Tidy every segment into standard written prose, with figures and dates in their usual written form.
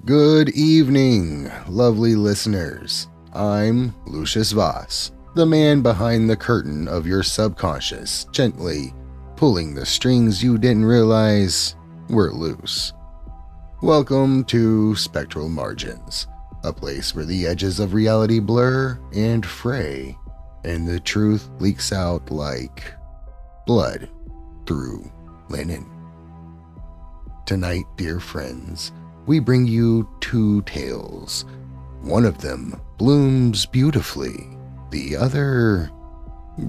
Good evening, lovely listeners. I'm Lucius Voss, the man behind the curtain of your subconscious, gently pulling the strings you didn't realize were loose. Welcome to Spectral Margins, a place where the edges of reality blur and fray, and the truth leaks out like blood through linen. Tonight, dear friends, we bring you two tales. One of them blooms beautifully. The other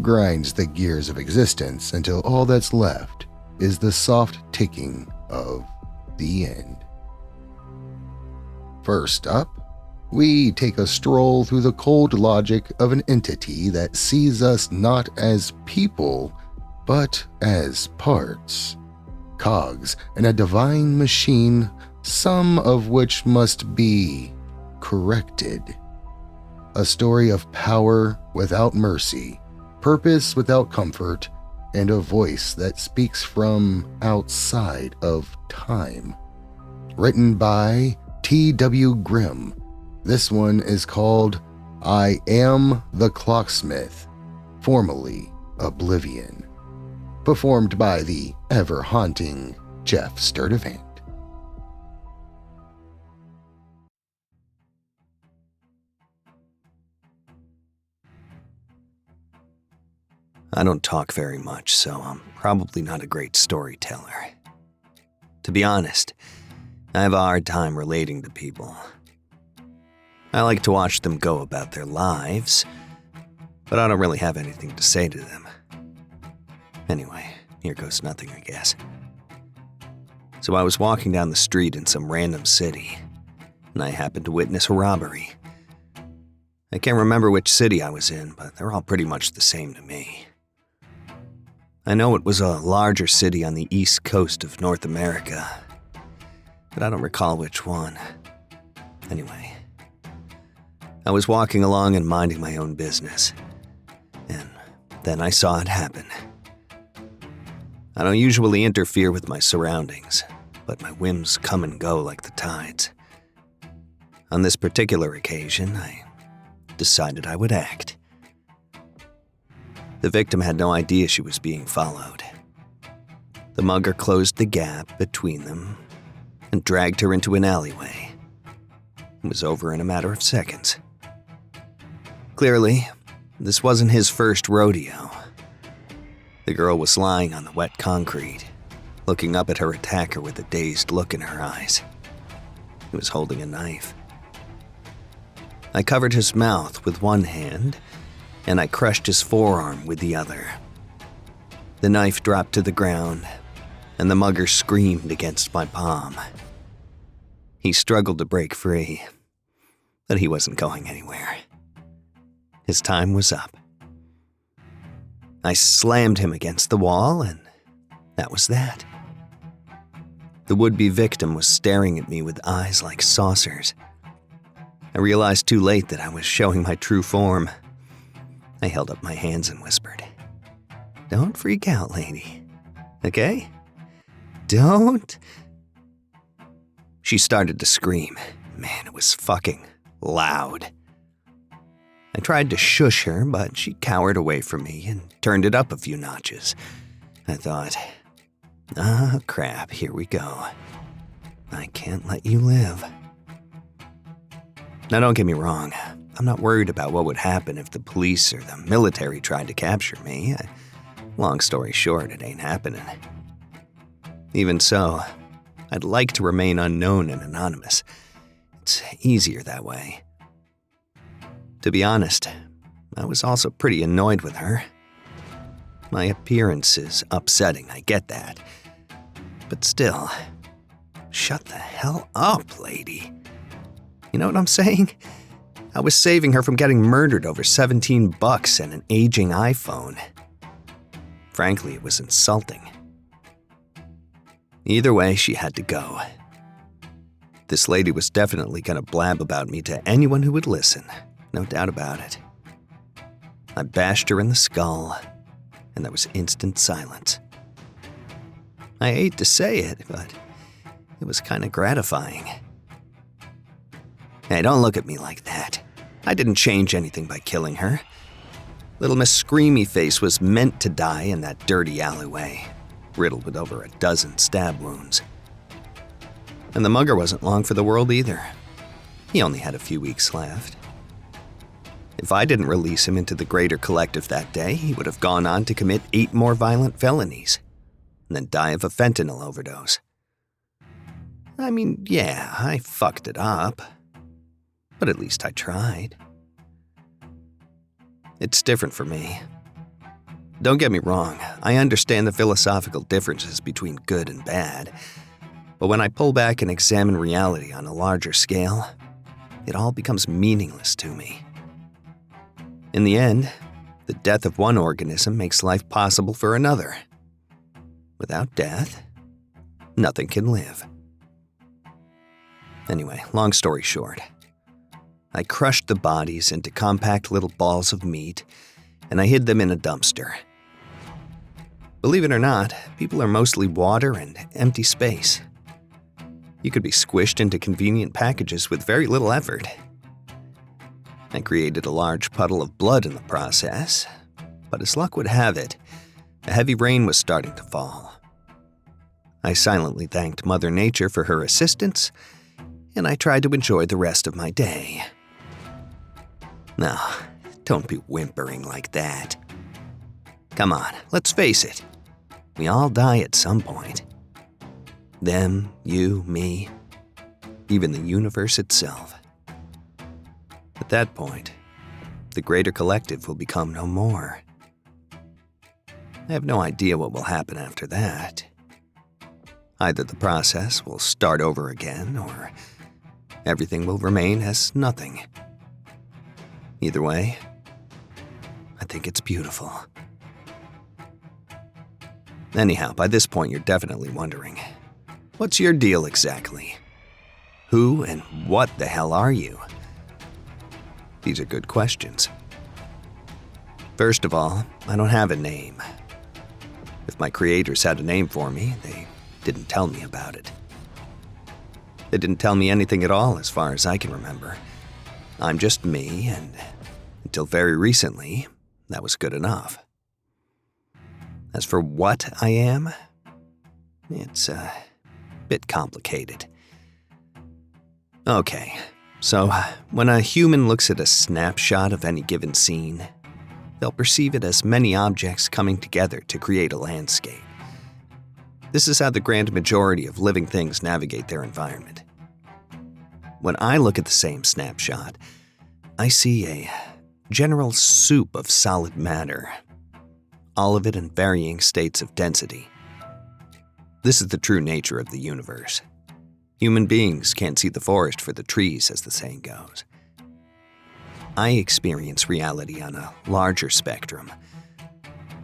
grinds the gears of existence until all that's left is the soft ticking of the end. First up, we take a stroll through the cold logic of an entity that sees us not as people, but as parts, cogs in a divine machine, some of which must be corrected. A story of power without mercy, purpose without comfort, and a voice that speaks from outside of time. Written by T.W. Grimm. This one is called I Am the Clocksmith, formerly Oblivion. Performed by the ever-haunting Geoff Sturtevant. I don't talk very much, so I'm probably not a great storyteller. To be honest, I have a hard time relating to people. I like to watch them go about their lives, but I don't really have anything to say to them. Anyway, here goes nothing, I guess. So I was walking down the street in some random city, and I happened to witness a robbery. I can't remember which city I was in, but they're all pretty much the same to me. I know it was a larger city on the east coast of North America, but I don't recall which one. Anyway, I was walking along and minding my own business, and then I saw it happen. I don't usually interfere with my surroundings, but my whims come and go like the tides. On this particular occasion, I decided I would act. The victim had no idea she was being followed. The mugger closed the gap between them and dragged her into an alleyway. It was over in a matter of seconds. Clearly, this wasn't his first rodeo. The girl was lying on the wet concrete, looking up at her attacker with a dazed look in her eyes. He was holding a knife. I covered his mouth with one hand, and I crushed his forearm with the other. The knife dropped to the ground, and the mugger screamed against my palm. He struggled to break free, but he wasn't going anywhere. His time was up. I slammed him against the wall, and that was that. The would-be victim was staring at me with eyes like saucers. I realized too late that I was showing my true form. I held up my hands and whispered, "Don't freak out, lady. Okay? Don't." She started to scream. Man, it was fucking loud. I tried to shush her, but she cowered away from me and turned it up a few notches. I thought, crap, here we go. I can't let you live. Now, don't get me wrong. I'm not worried about what would happen if the police or the military tried to capture me. Long story short, it ain't happening. Even so, I'd like to remain unknown and anonymous. It's easier that way. To be honest, I was also pretty annoyed with her. My appearance is upsetting, I get that. But still, shut the hell up, lady. You know what I'm saying? I was saving her from getting murdered over $17 and an aging iPhone. Frankly, it was insulting. Either way, she had to go. This lady was definitely going to blab about me to anyone who would listen, no doubt about it. I bashed her in the skull, and there was instant silence. I hate to say it, but it was kind of gratifying. Hey, don't look at me like that. I didn't change anything by killing her. Little Miss Screamy Face was meant to die in that dirty alleyway, riddled with over a dozen stab wounds. And the mugger wasn't long for the world either. He only had a few weeks left. If I didn't release him into the greater collective that day, he would have gone on to commit 8 more violent felonies, and then die of a fentanyl overdose. I mean, yeah, I fucked it up, but at least I tried. It's different for me. Don't get me wrong, I understand the philosophical differences between good and bad, but when I pull back and examine reality on a larger scale, it all becomes meaningless to me. In the end, the death of one organism makes life possible for another. Without death, nothing can live. Anyway, long story short, I crushed the bodies into compact little balls of meat, and I hid them in a dumpster. Believe it or not, people are mostly water and empty space. You could be squished into convenient packages with very little effort. I created a large puddle of blood in the process, but as luck would have it, a heavy rain was starting to fall. I silently thanked Mother Nature for her assistance, and I tried to enjoy the rest of my day. Now, don't be whimpering like that. Come on, let's face it. We all die at some point. Them, you, me, even the universe itself. At that point, the greater collective will become no more. I have no idea what will happen after that. Either the process will start over again, or everything will remain as nothing. Either way, I think it's beautiful. Anyhow, by this point you're definitely wondering, what's your deal exactly? Who and what the hell are you? These are good questions. First of all, I don't have a name. If my creators had a name for me, they didn't tell me about it. They didn't tell me anything at all as far as I can remember. I'm just me, and until very recently, that was good enough. As for what I am, it's a bit complicated. Okay, so when a human looks at a snapshot of any given scene, they'll perceive it as many objects coming together to create a landscape. This is how the grand majority of living things navigate their environment. When I look at the same snapshot, I see a general soup of solid matter, all of it in varying states of density. This is the true nature of the universe. Human beings can't see the forest for the trees, as the saying goes. I experience reality on a larger spectrum.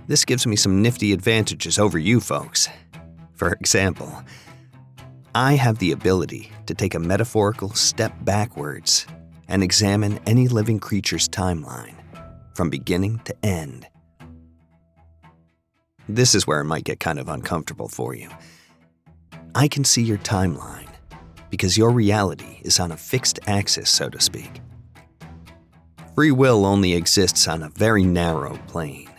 This gives me some nifty advantages over you folks. For example, I have the ability to take a metaphorical step backwards and examine any living creature's timeline, from beginning to end. This is where it might get kind of uncomfortable for you. I can see your timeline because your reality is on a fixed axis, so to speak. Free will only exists on a very narrow plane.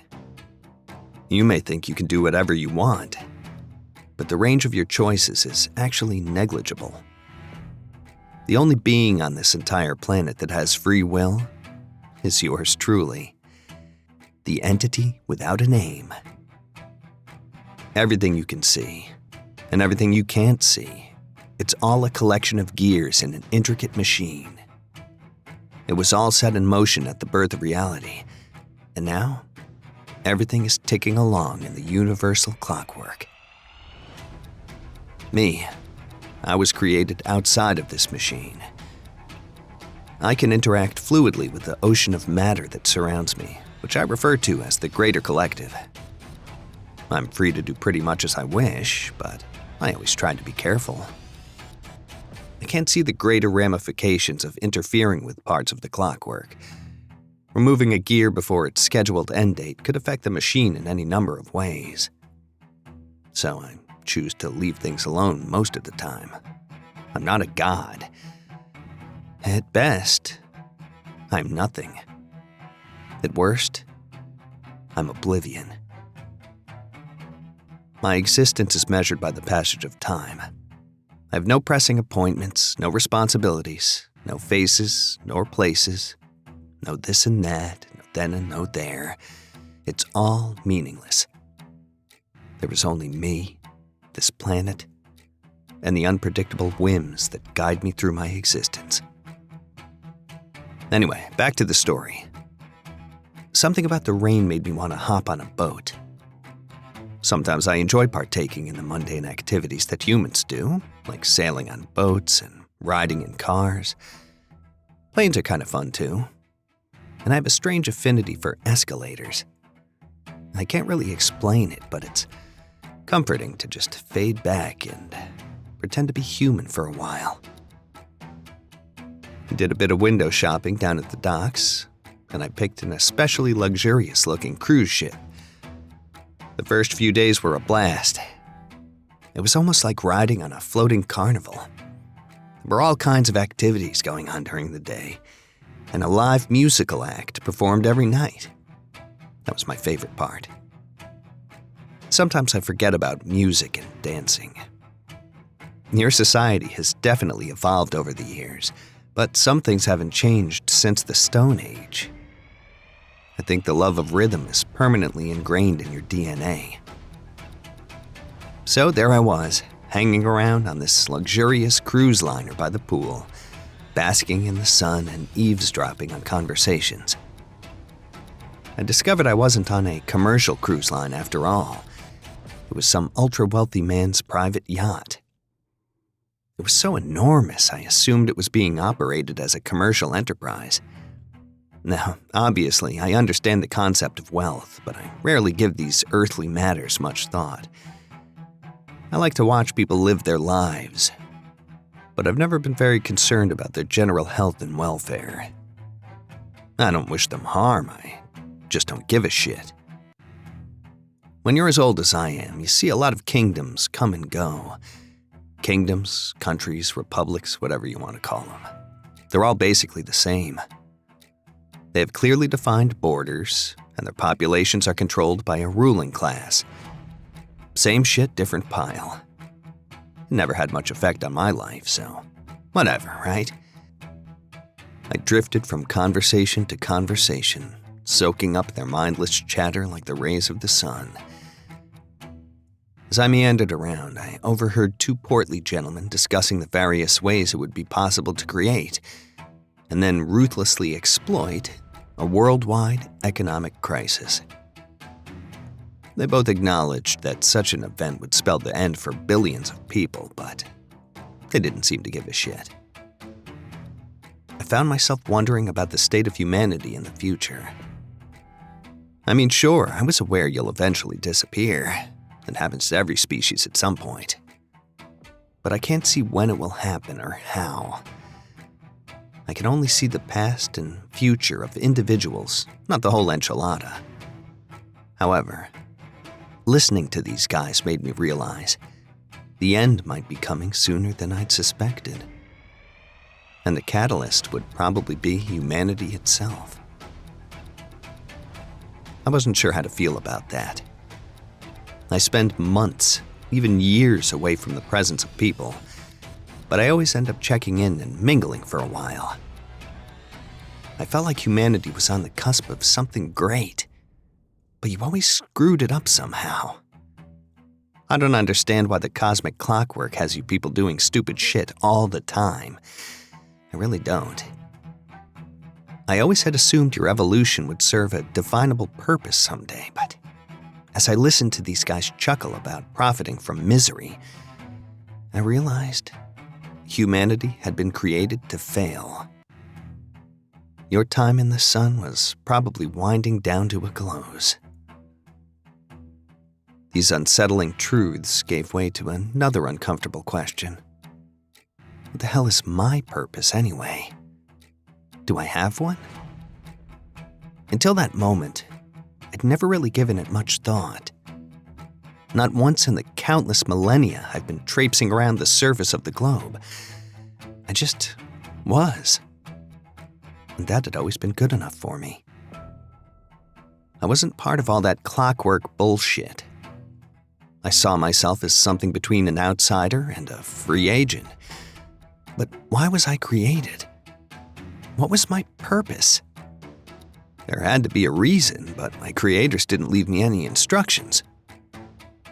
You may think you can do whatever you want, but the range of your choices is actually negligible. The only being on this entire planet that has free will is yours truly, the entity without a name. Everything you can see, and everything you can't see, it's all a collection of gears in an intricate machine. It was all set in motion at the birth of reality, and now everything is ticking along in the universal clockwork. Me, I was created outside of this machine. I can interact fluidly with the ocean of matter that surrounds me, which I refer to as the greater collective. I'm free to do pretty much as I wish, but I always try to be careful. I can't see the greater ramifications of interfering with parts of the clockwork. Removing a gear before its scheduled end date could affect the machine in any number of ways. So I choose to leave things alone most of the time. I'm not a god. At best, I'm nothing. At worst, I'm Oblivion. My existence is measured by the passage of time. I have no pressing appointments, no responsibilities, no faces, nor places, no this and that, no then and no there. It's all meaningless. There is only me, this planet, and the unpredictable whims that guide me through my existence. Anyway, back to the story. Something about the rain made me want to hop on a boat. Sometimes I enjoy partaking in the mundane activities that humans do, like sailing on boats and riding in cars. Planes are kind of fun too. And I have a strange affinity for escalators. I can't really explain it, but it's comforting to just fade back and pretend to be human for a while. I did a bit of window shopping down at the docks, and I picked an especially luxurious-looking cruise ship. The first few days were a blast. It was almost like riding on a floating carnival. There were all kinds of activities going on during the day, and a live musical act performed every night. That was my favorite part. Sometimes I forget about music and dancing. Your society has definitely evolved over the years, but some things haven't changed since the Stone Age. I think the love of rhythm is permanently ingrained in your DNA. So there I was, hanging around on this luxurious cruise liner by the pool, basking in the sun and eavesdropping on conversations. I discovered I wasn't on a commercial cruise line after all. It was some ultra-wealthy man's private yacht. It was so enormous I assumed it was being operated as a commercial enterprise. Now, obviously, I understand the concept of wealth, but I rarely give these earthly matters much thought. I like to watch people live their lives, but I've never been very concerned about their general health and welfare. I don't wish them harm, I just don't give a shit. When you're as old as I am, you see a lot of kingdoms come and go. Kingdoms, countries, republics, whatever you want to call them. They're all basically the same. They have clearly defined borders, and their populations are controlled by a ruling class. Same shit, different pile. It never had much effect on my life, so whatever, right? I drifted from conversation to conversation, soaking up their mindless chatter like the rays of the sun. As I meandered around, I overheard two portly gentlemen discussing the various ways it would be possible to create, and then ruthlessly exploit, a worldwide economic crisis. They both acknowledged that such an event would spell the end for billions of people, but they didn't seem to give a shit. I found myself wondering about the state of humanity in the future. I mean, sure, I was aware you'll eventually disappear. It happens to every species at some point. But I can't see when it will happen or how. I can only see the past and future of individuals, not the whole enchilada. However, listening to these guys made me realize the end might be coming sooner than I'd suspected. And the catalyst would probably be humanity itself. I wasn't sure how to feel about that. I spend months, even years away from the presence of people, but I always end up checking in and mingling for a while. I felt like humanity was on the cusp of something great, but you always screwed it up somehow. I don't understand why the cosmic clockwork has you people doing stupid shit all the time. I really don't. I always had assumed your evolution would serve a definable purpose someday, but as I listened to these guys chuckle about profiting from misery, I realized humanity had been created to fail. Your time in the sun was probably winding down to a close. These unsettling truths gave way to another uncomfortable question. What the hell is my purpose anyway? Do I have one? Until that moment, I'd never really given it much thought. Not once in the countless millennia I've been traipsing around the surface of the globe. I just was. and that had always been good enough for me. I wasn't part of all that clockwork bullshit. I saw myself as something between an outsider and a free agent. But why was I created? What was my purpose? There had to be a reason, but my creators didn't leave me any instructions.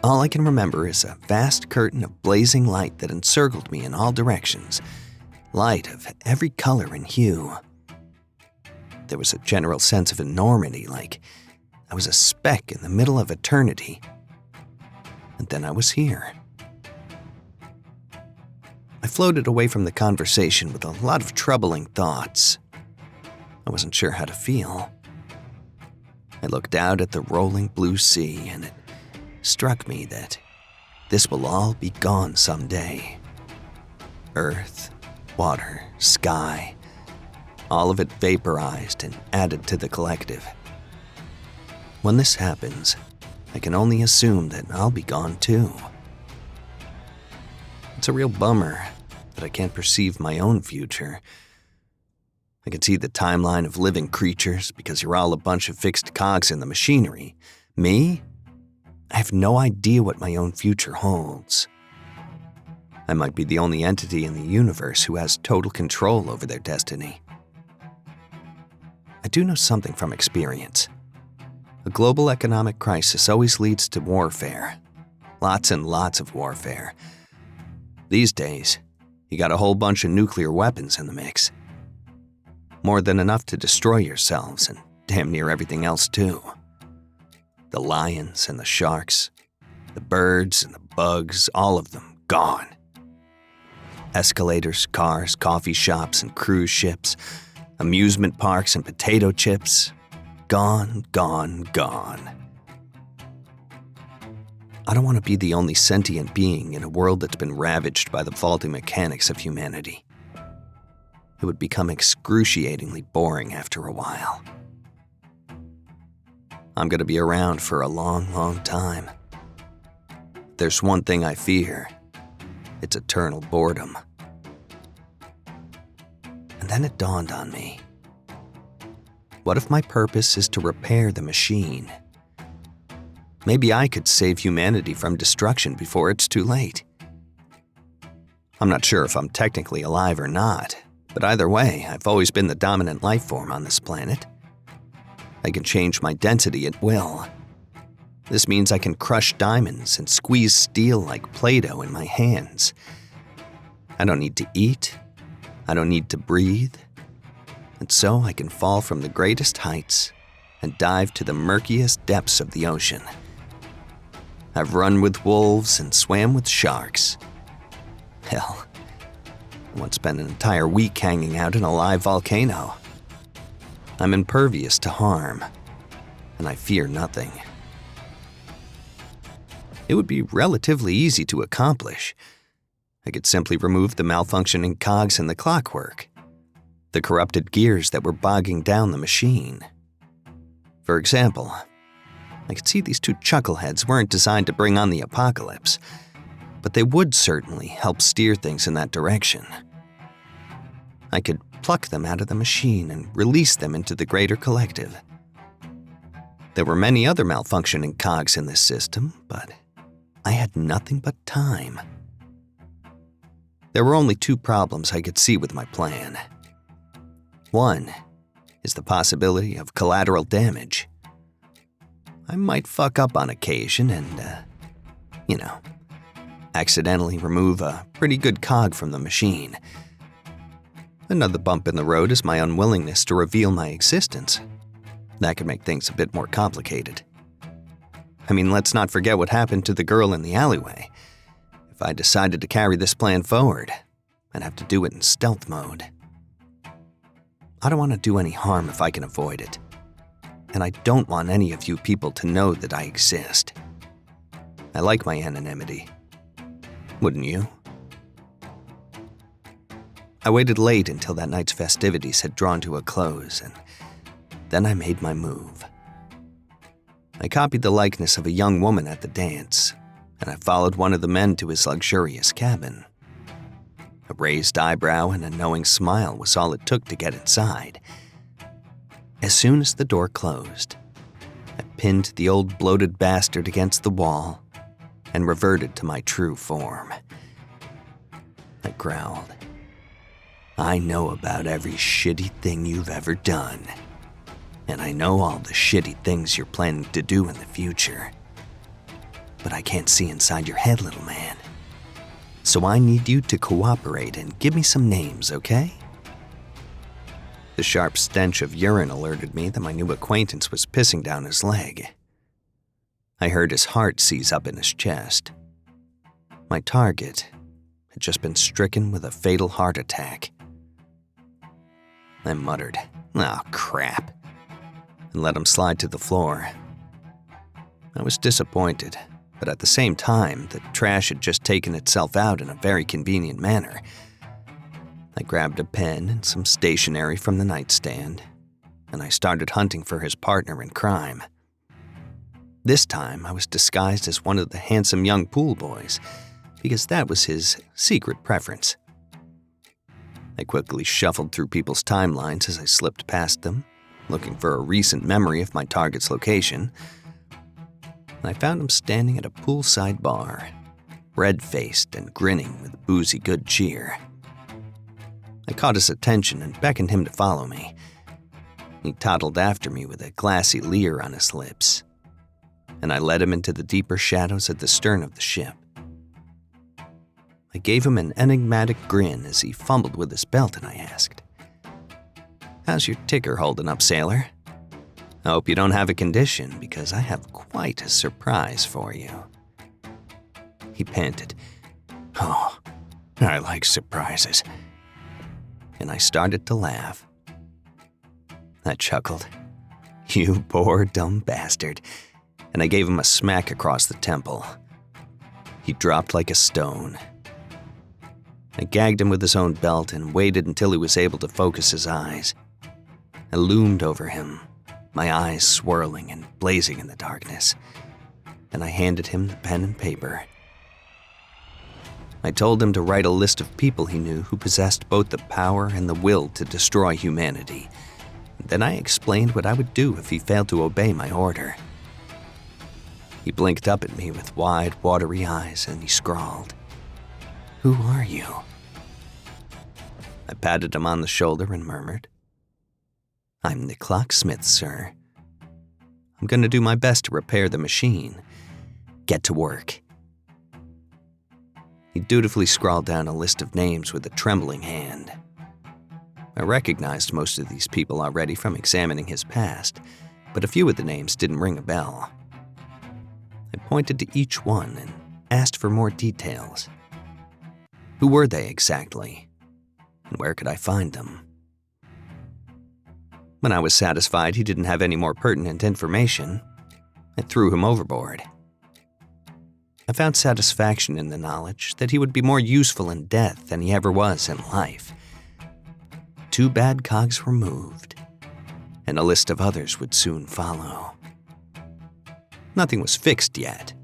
All I can remember is a vast curtain of blazing light that encircled me in all directions, light of every color and hue. There was a general sense of enormity, like I was a speck in the middle of eternity. And then I was here. I floated away from the conversation with a lot of troubling thoughts. I wasn't sure how to feel. I looked out at the rolling blue sea, and it struck me that this will all be gone someday. Earth, water, sky, all of it vaporized and added to the collective. When this happens, I can only assume that I'll be gone too. It's a real bummer that I can't perceive my own future. I can see the timeline of living creatures because you're all a bunch of fixed cogs in the machinery. Me? I have no idea what my own future holds. I might be the only entity in the universe who has total control over their destiny. I do know something from experience. A global economic crisis always leads to warfare. Lots and lots of warfare. These days, you got a whole bunch of nuclear weapons in the mix. More than enough to destroy yourselves and damn near everything else too. The lions and the sharks, the birds and the bugs, all of them gone. Escalators, cars, coffee shops and cruise ships, amusement parks and potato chips. Gone, gone, gone. I don't want to be the only sentient being in a world that's been ravaged by the faulty mechanics of humanity. It would become excruciatingly boring after a while. I'm going to be around for a long, long time. There's one thing I fear. It's eternal boredom. And then it dawned on me. What if my purpose is to repair the machine? Maybe I could save humanity from destruction before it's too late. I'm not sure if I'm technically alive or not, but either way, I've always been the dominant life form on this planet. I can change my density at will. This means I can crush diamonds and squeeze steel like Play-Doh in my hands. I don't need to eat. I don't need to breathe. And so I can fall from the greatest heights and dive to the murkiest depths of the ocean. I've run with wolves and swam with sharks. Hell, I once spent an entire week hanging out in a live volcano. I'm impervious to harm, and I fear nothing. It would be relatively easy to accomplish. I could simply remove the malfunctioning cogs in the clockwork, the corrupted gears that were bogging down the machine. For example, I could see these two chuckleheads weren't designed to bring on the apocalypse, but they would certainly help steer things in that direction. I could pluck them out of the machine and release them into the greater collective. There were many other malfunctioning cogs in this system, but I had nothing but time. There were only two problems I could see with my plan. One is the possibility of collateral damage. I might fuck up on occasion and, accidentally remove a pretty good cog from the machine. Another bump in the road is my unwillingness to reveal my existence. That could make things a bit more complicated. I mean, let's not forget what happened to the girl in the alleyway. If I decided to carry this plan forward, I'd have to do it in stealth mode. I don't want to do any harm if I can avoid it. And I don't want any of you people to know that I exist. I like my anonymity. Wouldn't you? I waited late until that night's festivities had drawn to a close, and then I made my move. I copied the likeness of a young woman at the dance, and I followed one of the men to his luxurious cabin. A raised eyebrow and a knowing smile was all it took to get inside. As soon as the door closed, I pinned the old bloated bastard against the wall and reverted to my true form. I growled, "I know about every shitty thing you've ever done, and I know all the shitty things you're planning to do in the future. But I can't see inside your head, little man. So I need you to cooperate and give me some names, okay?" The sharp stench of urine alerted me that my new acquaintance was pissing down his leg. I heard his heart seize up in his chest. My target had just been stricken with a fatal heart attack. I muttered, "Oh, crap," and let him slide to the floor. I was disappointed, but at the same time, the trash had just taken itself out in a very convenient manner. I grabbed a pen and some stationery from the nightstand, and I started hunting for his partner in crime. This time, I was disguised as one of the handsome young pool boys, because that was his secret preference. I quickly shuffled through people's timelines as I slipped past them, looking for a recent memory of my target's location. I found him standing at a poolside bar, red-faced and grinning with boozy good cheer. I caught his attention and beckoned him to follow me. He toddled after me with a glassy leer on his lips, and I led him into the deeper shadows at the stern of the ship. I gave him an enigmatic grin as he fumbled with his belt, and I asked, "How's your ticker holding up, sailor? I hope you don't have a condition, because I have quite a surprise for you." He panted, "Oh, I like surprises." And I started to laugh. I chuckled, "You poor dumb bastard," and I gave him a smack across the temple. He dropped like a stone. I gagged him with his own belt and waited until he was able to focus his eyes. I loomed over him, my eyes swirling and blazing in the darkness, and I handed him the pen and paper. I told him to write a list of people he knew who possessed both the power and the will to destroy humanity. Then I explained what I would do if he failed to obey my order. He blinked up at me with wide, watery eyes, and he scrawled, "Who are you?" I patted him on the shoulder and murmured, "I'm the Clocksmith, sir. I'm going to do my best to repair the machine. Get to work." He dutifully scrawled down a list of names with a trembling hand. I recognized most of these people already from examining his past, but a few of the names didn't ring a bell. I pointed to each one and asked for more details. Who were they exactly? And where could I find them? When I was satisfied he didn't have any more pertinent information, I threw him overboard. I found satisfaction in the knowledge that he would be more useful in death than he ever was in life. 2 bad cogs were moved, and a list of others would soon follow. Nothing was fixed yet,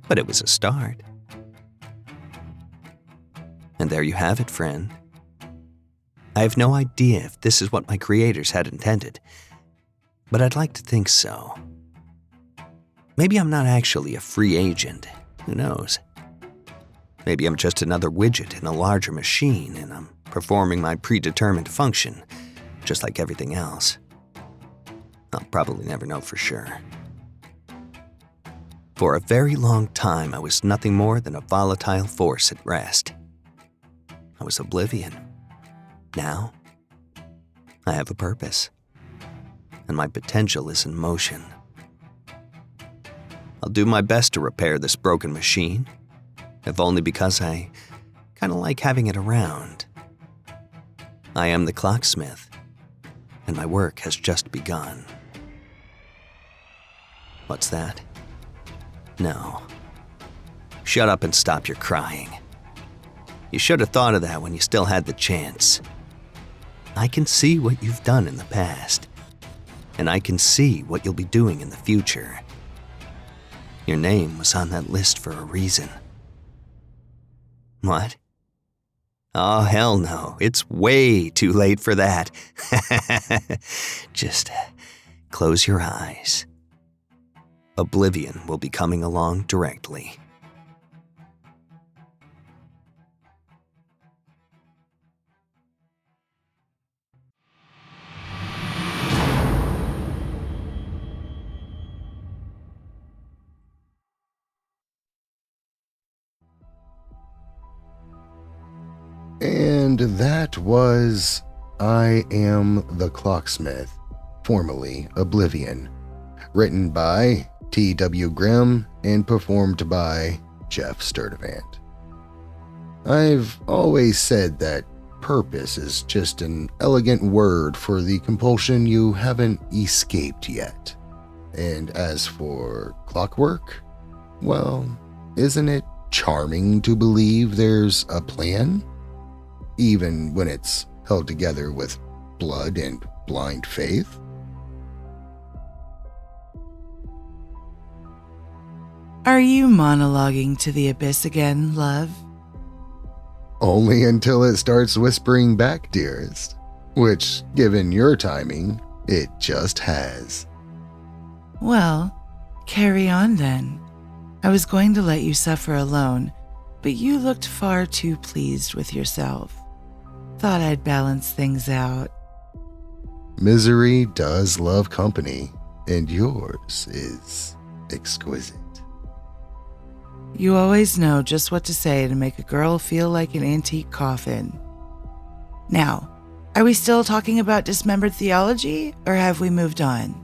but it was a start. And there you have it, friend. I have no idea if this is what my creators had intended, but I'd like to think so. Maybe I'm not actually a free agent. Who knows? Maybe I'm just another widget in a larger machine, and I'm performing my predetermined function, just like everything else. I'll probably never know for sure. For a very long time, I was nothing more than a volatile force at rest. I was Oblivion. Now, I have a purpose, and my potential is in motion. I'll do my best to repair this broken machine, if only because I kind of like having it around. I am the Clocksmith, and my work has just begun. What's that? No. Shut up and stop your crying. You should have thought of that when you still had the chance. I can see what you've done in the past, and I can see what you'll be doing in the future. Your name was on that list for a reason. What? Oh, hell no. It's way too late for that. Just close your eyes. Oblivion will be coming along directly. And that was I Am the Clocksmith, formerly Oblivion, written by T.W. Grimm and performed by Geoff Sturtevant. I've always said that purpose is just an elegant word for the compulsion you haven't escaped yet. And as for clockwork, well, isn't it charming to believe there's a plan? Even when it's held together with blood and blind faith? Are you monologuing to the abyss again, love? Only until it starts whispering back, dearest. Which, given your timing, it just has. Well, carry on then. I was going to let you suffer alone, but you looked far too pleased with yourself. Thought I'd balance things out. Misery does love company, and yours is exquisite. You always know just what to say to make a girl feel like an antique coffin. Now, are we still talking about dismembered theology, or have we moved on?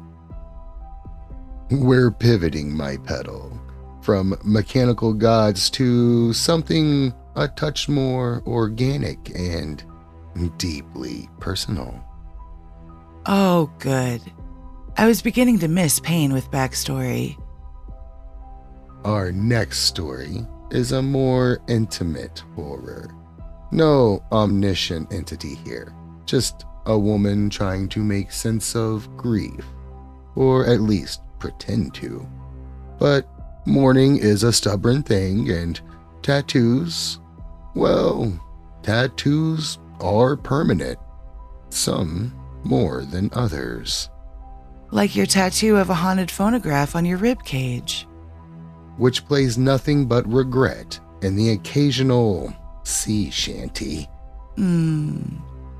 We're pivoting, my petal, from mechanical gods to something a touch more organic and deeply personal. Oh, good. I was beginning to miss pain with backstory. Our next story is a more intimate horror. No omniscient entity here, just a woman trying to make sense of grief, or at least pretend to. But mourning is a stubborn thing, and tattoos, well, tattoos are permanent, some more than others. Like your tattoo of a haunted phonograph on your ribcage. Which plays nothing but regret and the occasional sea shanty.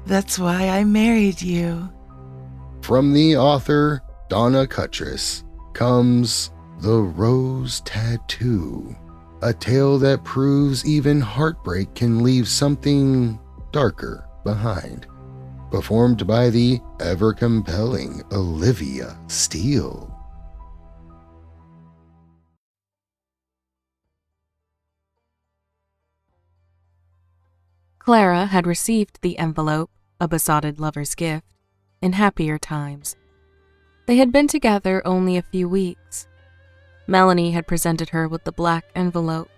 That's why I married you. From the author Donna Cuttress comes The Rose Tattoo, a tale that proves even heartbreak can leave something darker behind. Performed by the ever-compelling Olivia Steele. Clara had received the envelope, a besotted lover's gift, in happier times. They had been together only a few weeks. Melanie had presented her with the black envelope,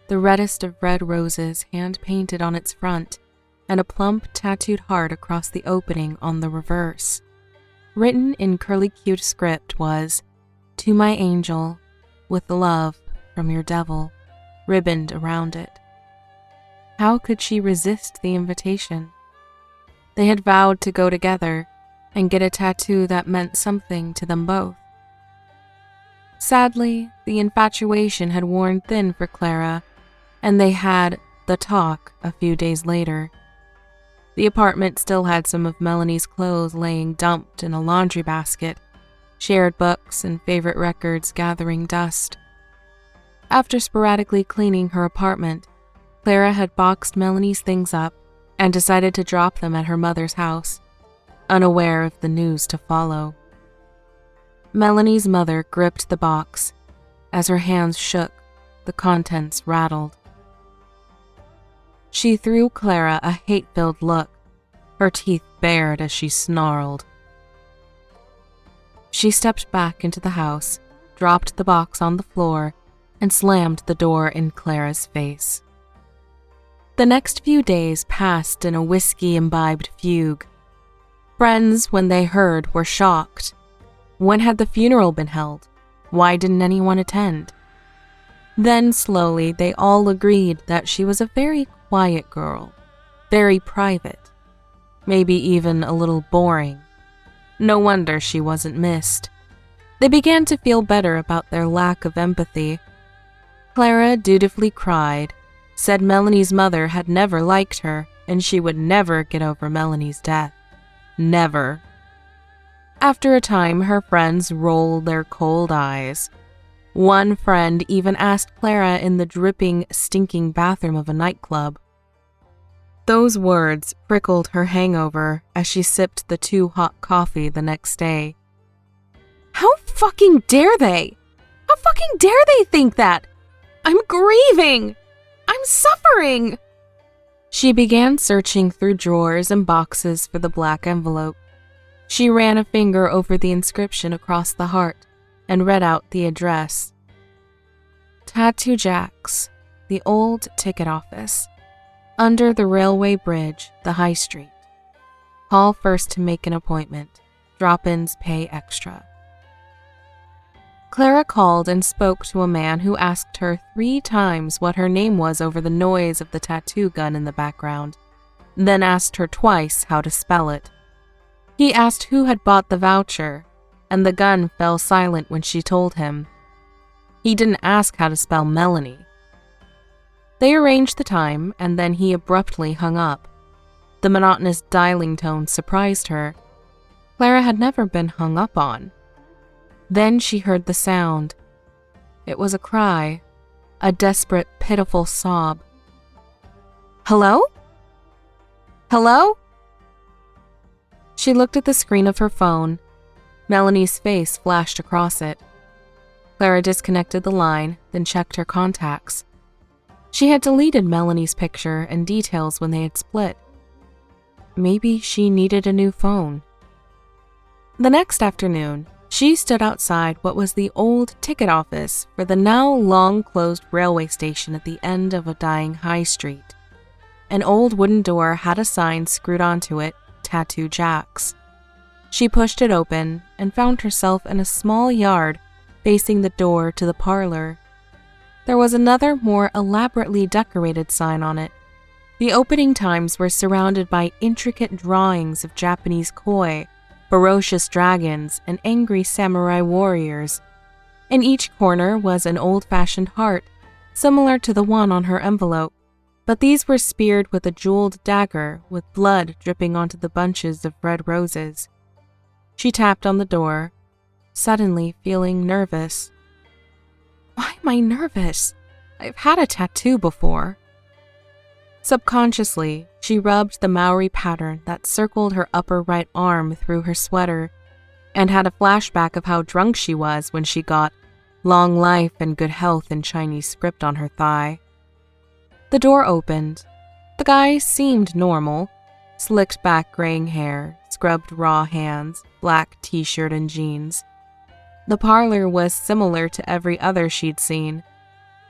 the reddest of red roses hand-painted on its front, and a plump tattooed heart across the opening on the reverse. Written in curly-cued script was, "To my angel, with love from your devil," ribboned around it. How could she resist the invitation? They had vowed to go together and get a tattoo that meant something to them both. Sadly, the infatuation had worn thin for Clara, and they had the talk a few days later. The apartment still had some of Melanie's clothes laying dumped in a laundry basket, shared books and favorite records gathering dust. After sporadically cleaning her apartment, Clara had boxed Melanie's things up and decided to drop them at her mother's house, unaware of the news to follow. Melanie's mother gripped the box. As her hands shook, the contents rattled. She threw Clara a hate-filled look, her teeth bared as she snarled. She stepped back into the house, dropped the box on the floor, and slammed the door in Clara's face. The next few days passed in a whiskey-imbibed fugue. Friends, when they heard, were shocked. When had the funeral been held? Why didn't anyone attend? Then, slowly, they all agreed that she was a very quiet girl, very private, maybe even a little boring. No wonder she wasn't missed. They began to feel better about their lack of empathy. Clara dutifully cried, said Melanie's mother had never liked her, and she would never get over Melanie's death. Never. After a time, her friends rolled their cold eyes. One friend even asked Clara in the dripping, stinking bathroom of a nightclub. Those words prickled her hangover as she sipped the too hot coffee the next day. How fucking dare they? How fucking dare they think that? I'm grieving! I'm suffering! She began searching through drawers and boxes for the black envelope. She ran a finger over the inscription across the heart and read out the address. Tattoo Jack's, the old ticket office. Under the railway bridge, the high street. Call first to make an appointment. Drop-ins pay extra. Clara called and spoke to a man who asked her 3 times what her name was over the noise of the tattoo gun in the background, then asked her twice how to spell it. He asked who had bought the voucher, and the gun fell silent when she told him. He didn't ask how to spell Melanie. They arranged the time, and then he abruptly hung up. The monotonous dialing tone surprised her. Clara had never been hung up on. Then she heard the sound. It was a cry, a desperate, pitiful sob. Hello? Hello? She looked at the screen of her phone. Melanie's face flashed across it. Clara disconnected the line, then checked her contacts. She had deleted Melanie's picture and details when they had split. Maybe she needed a new phone. The next afternoon, she stood outside what was the old ticket office for the now long-closed railway station at the end of a dying high street. An old wooden door had a sign screwed onto it, Tattoo Jack's. She pushed it open and found herself in a small yard facing the door to the parlor. There was another, more elaborately decorated sign on it. The opening times were surrounded by intricate drawings of Japanese koi, ferocious dragons, and angry samurai warriors. In each corner was an old-fashioned heart, similar to the one on her envelope, but these were speared with a jeweled dagger with blood dripping onto the bunches of red roses. She tapped on the door, suddenly feeling nervous. Why am I nervous? I've had a tattoo before. Subconsciously, she rubbed the Maori pattern that circled her upper right arm through her sweater, and had a flashback of how drunk she was when she got long life and good health in Chinese script on her thigh. The door opened. The guy seemed normal. Slicked back graying hair, scrubbed raw hands, black t-shirt and jeans. The parlor was similar to every other she'd seen.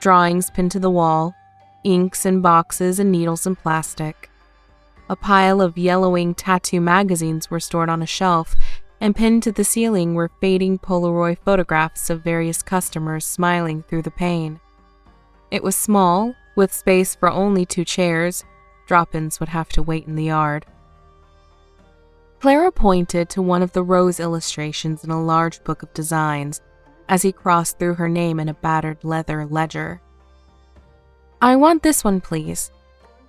Drawings pinned to the wall, inks in boxes and needles in plastic. A pile of yellowing tattoo magazines were stored on a shelf, and pinned to the ceiling were fading Polaroid photographs of various customers smiling through the pane. It was small, with space for only 2 chairs. Drop-ins would have to wait in the yard. Clara pointed to one of the rose illustrations in a large book of designs as he crossed through her name in a battered leather ledger. I want this one, please.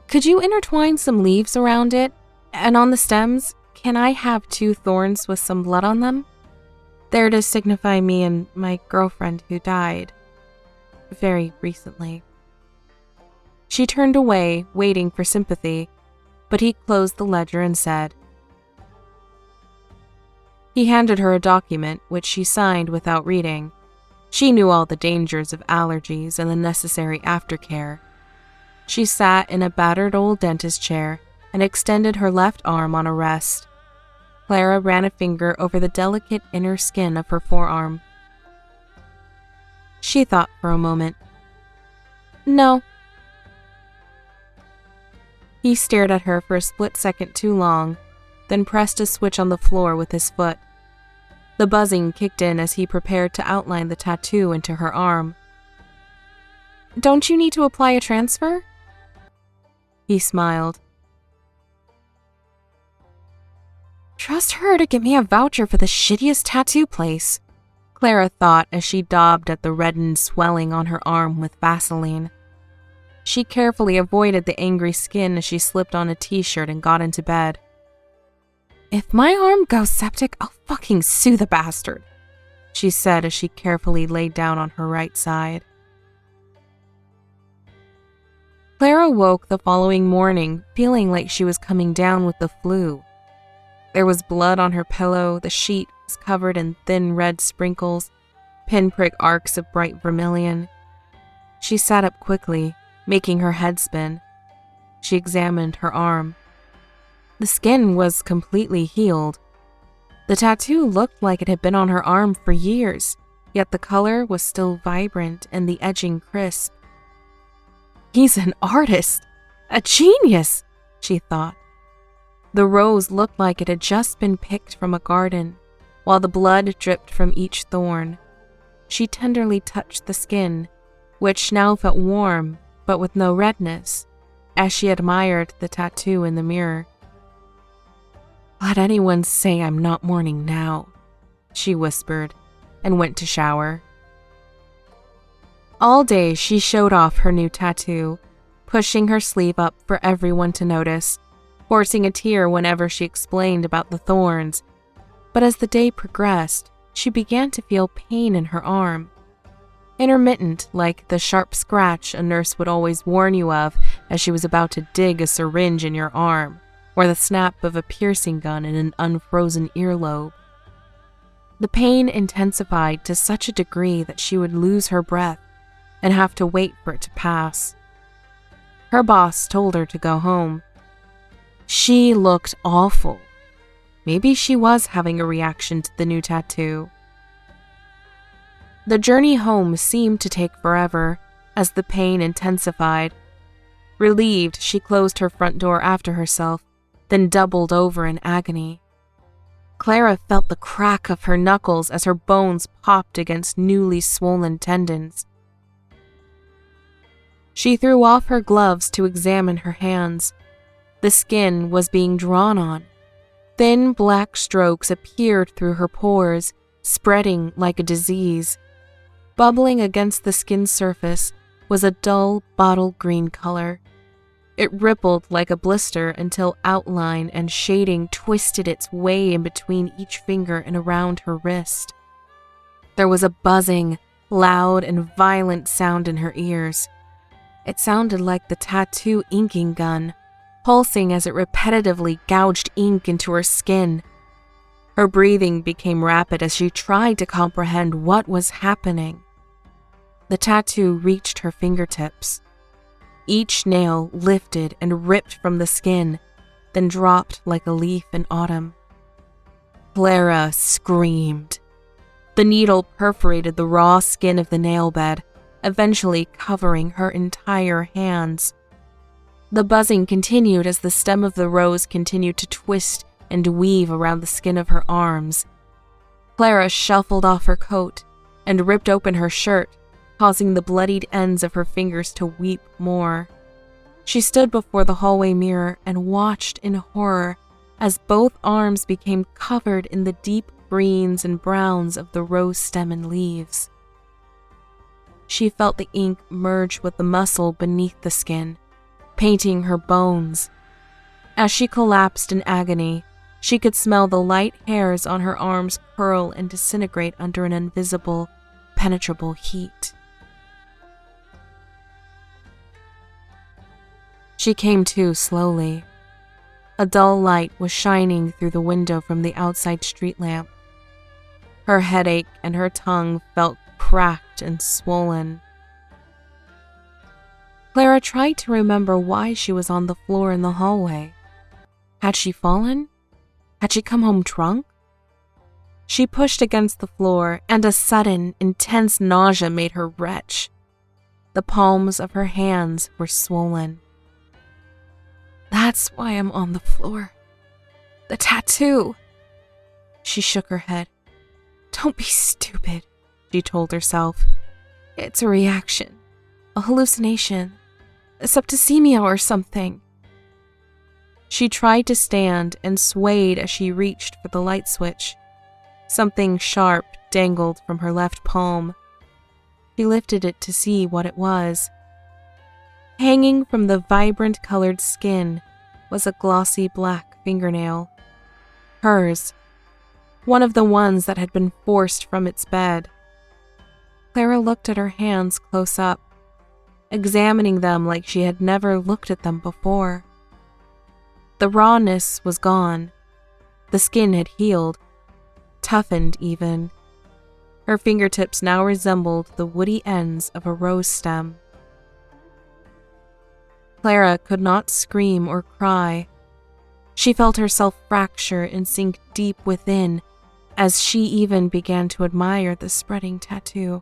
Could you intertwine some leaves around it? And on the stems, can I have 2 thorns with some blood on them? They're to signify me and my girlfriend who died very recently. She turned away, waiting for sympathy, but he closed the ledger and said. He handed her a document, which she signed without reading. She knew all the dangers of allergies and the necessary aftercare. She sat in a battered old dentist chair and extended her left arm on a rest. Clara ran a finger over the delicate inner skin of her forearm. She thought for a moment. No. He stared at her for a split second too long, then pressed a switch on the floor with his foot. The buzzing kicked in as he prepared to outline the tattoo into her arm. Don't you need to apply a transfer? He smiled. Trust her to get me a voucher for the shittiest tattoo place, Clara thought as she daubed at the reddened swelling on her arm with Vaseline. She carefully avoided the angry skin as she slipped on a t-shirt and got into bed. If my arm goes septic, I'll fucking sue the bastard, she said as she carefully laid down on her right side. Clara woke the following morning feeling like she was coming down with the flu. There was blood on her pillow, the sheet was covered in thin red sprinkles, pinprick arcs of bright vermilion. She sat up quickly, making her head spin. She examined her arm. The skin was completely healed. The tattoo looked like it had been on her arm for years, yet the color was still vibrant and the edging crisp. He's an artist, a genius, she thought. The rose looked like it had just been picked from a garden, while the blood dripped from each thorn. She tenderly touched the skin, which now felt warm, but with no redness, as she admired the tattoo in the mirror. Let anyone say I'm not mourning now, she whispered, and went to shower. All day she showed off her new tattoo, pushing her sleeve up for everyone to notice, forcing a tear whenever she explained about the thorns. But as the day progressed, she began to feel pain in her arm. Intermittent, like the sharp scratch a nurse would always warn you of as she was about to dig a syringe in your arm, or the snap of a piercing gun in an unfrozen earlobe. The pain intensified to such a degree that she would lose her breath and have to wait for it to pass. Her boss told her to go home. She looked awful. Maybe she was having a reaction to the new tattoo. The journey home seemed to take forever as the pain intensified. Relieved, she closed her front door after herself, then doubled over in agony. Clara felt the crack of her knuckles as her bones popped against newly swollen tendons. She threw off her gloves to examine her hands. The skin was being drawn on. Thin black strokes appeared through her pores, spreading like a disease. Bubbling against the skin surface was a dull bottle green color. It rippled like a blister until outline and shading twisted its way in between each finger and around her wrist. There was a buzzing, loud and violent sound in her ears. It sounded like the tattoo inking gun, pulsing as it repetitively gouged ink into her skin. Her breathing became rapid as she tried to comprehend what was happening. The tattoo reached her fingertips. Each nail lifted and ripped from the skin, then dropped like a leaf in autumn. Clara screamed. The needle perforated the raw skin of the nail bed, eventually covering her entire hands. The buzzing continued as the stem of the rose continued to twist and weave around the skin of her arms. Clara shuffled off her coat and ripped open her shirt, causing the bloodied ends of her fingers to weep more. She stood before the hallway mirror and watched in horror as both arms became covered in the deep greens and browns of the rose stem and leaves. She felt the ink merge with the muscle beneath the skin, painting her bones. As she collapsed in agony, she could smell the light hairs on her arms curl and disintegrate under an invisible, penetrable heat. She came to slowly. A dull light was shining through the window from the outside street lamp. Her headache and her tongue felt cracked and swollen. Clara tried to remember why she was on the floor in the hallway. Had she fallen? Had she come home drunk? She pushed against the floor, and a sudden, intense nausea made her retch. The palms of her hands were swollen. That's why I'm on the floor. The tattoo. She shook her head. Don't be stupid, she told herself. It's a reaction, a hallucination, a septicemia or something. She tried to stand and swayed as she reached for the light switch. Something sharp dangled from her left palm. She lifted it to see what it was. Hanging from the vibrant colored skin was a glossy black fingernail. Hers. One of the ones that had been forced from its bed. Clara looked at her hands close up, examining them like she had never looked at them before. The rawness was gone. The skin had healed, toughened even. Her fingertips now resembled the woody ends of a rose stem. Clara could not scream or cry. She felt herself fracture and sink deep within as she even began to admire the spreading tattoo.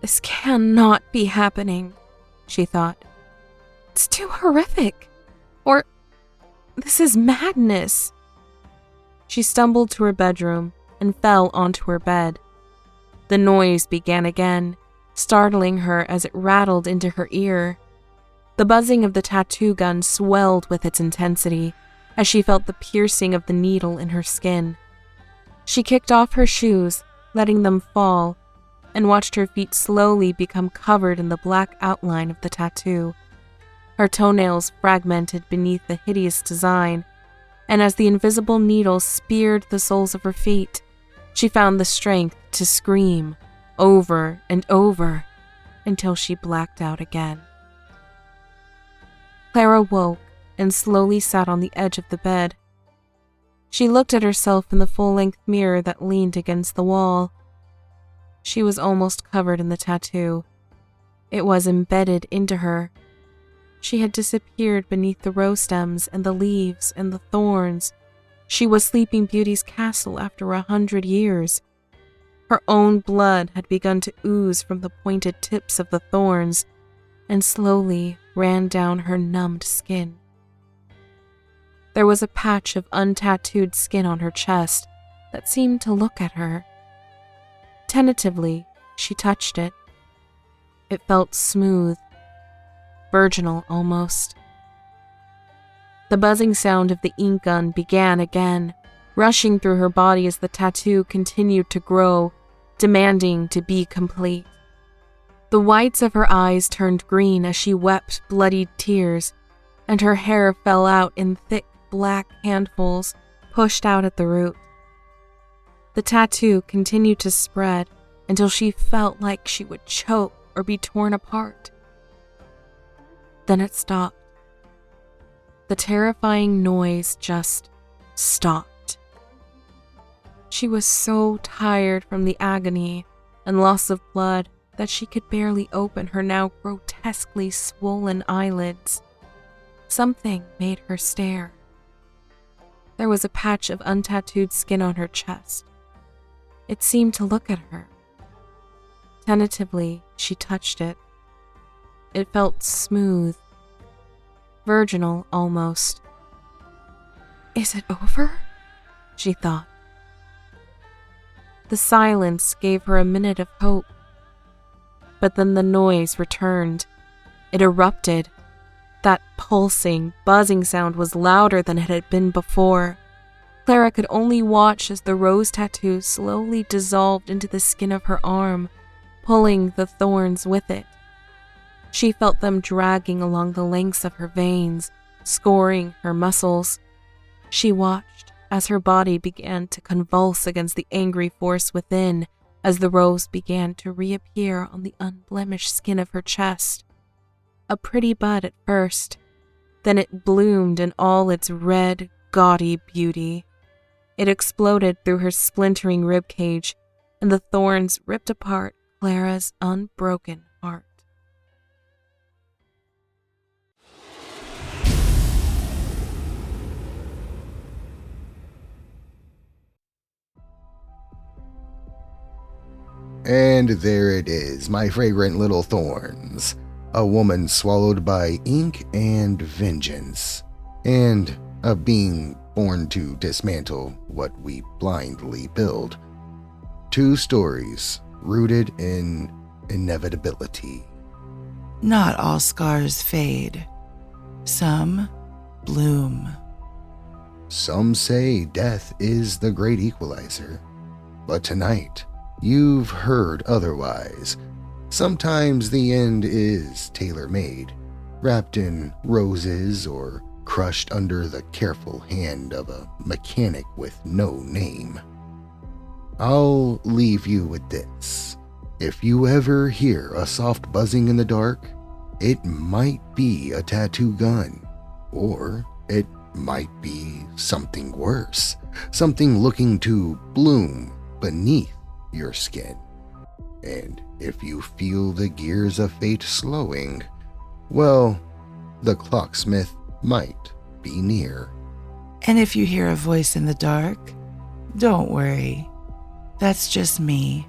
This cannot be happening, she thought. It's too horrific. Or this is madness. She stumbled to her bedroom and fell onto her bed. The noise began again, startling her as it rattled into her ear. The buzzing of the tattoo gun swelled with its intensity as she felt the piercing of the needle in her skin. She kicked off her shoes, letting them fall, and watched her feet slowly become covered in the black outline of the tattoo. Her toenails fragmented beneath the hideous design, and as the invisible needle speared the soles of her feet, she found the strength to scream over and over until she blacked out again. Clara woke and slowly sat on the edge of the bed. She looked at herself in the full-length mirror that leaned against the wall. She was almost covered in the tattoo. It was embedded into her. She had disappeared beneath the rose stems and the leaves and the thorns. She was Sleeping Beauty's castle after 100 years. Her own blood had begun to ooze from the pointed tips of the thorns and slowly ran down her numbed skin. There was a patch of untattooed skin on her chest that seemed to look at her. Tentatively, she touched it. It felt smooth, virginal almost. The buzzing sound of the ink gun began again, rushing through her body as the tattoo continued to grow, demanding to be complete. The whites of her eyes turned green as she wept bloodied tears, and her hair fell out in thick black handfuls, pushed out at the root. The tattoo continued to spread until she felt like she would choke or be torn apart. Then it stopped. The terrifying noise just stopped. She was so tired from the agony and loss of blood that she could barely open her now grotesquely swollen eyelids. Something made her stare. There was a patch of untattooed skin on her chest. It seemed to look at her. Tentatively, she touched it. It felt smooth, virginal almost. Is it over? She thought. The silence gave her a minute of hope. But then the noise returned. It erupted. That pulsing, buzzing sound was louder than it had been before. Clara could only watch as the rose tattoo slowly dissolved into the skin of her arm, pulling the thorns with it. She felt them dragging along the lengths of her veins, scoring her muscles. She watched as her body began to convulse against the angry force within, as the rose began to reappear on the unblemished skin of her chest. A pretty bud at first, then it bloomed in all its red, gaudy beauty. It exploded through her splintering ribcage, and the thorns ripped apart Clara's unbroken heart. And there it is, my fragrant little thorns. A woman swallowed by ink and vengeance, and a being born to dismantle what we blindly build. Two stories rooted in inevitability. Not all scars fade. Some bloom. Some say death is the great equalizer, but tonight you've heard otherwise. Sometimes the end is tailor-made, wrapped in roses or crushed under the careful hand of a mechanic with no name. I'll leave you with this. If you ever hear a soft buzzing in the dark, it might be a tattoo gun, or it might be something worse, something looking to bloom beneath your skin. And if you feel the gears of fate slowing, well, the Clocksmith might be near. And if you hear a voice in the dark, don't worry. That's just me,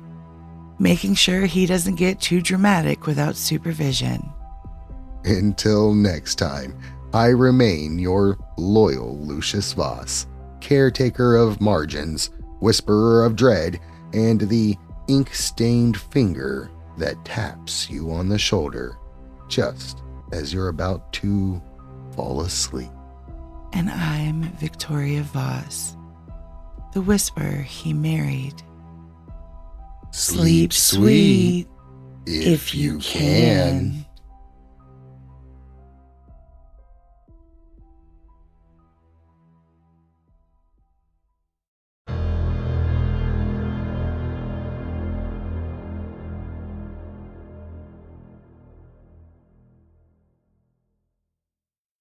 making sure he doesn't get too dramatic without supervision. Until next time, I remain your loyal Lucius Voss, caretaker of margins, whisperer of dread, and the ink-stained finger that taps you on the shoulder just as you're about to fall asleep. And I'm Victoria Voss, the whisperer he married. Sleep sweet, if you can.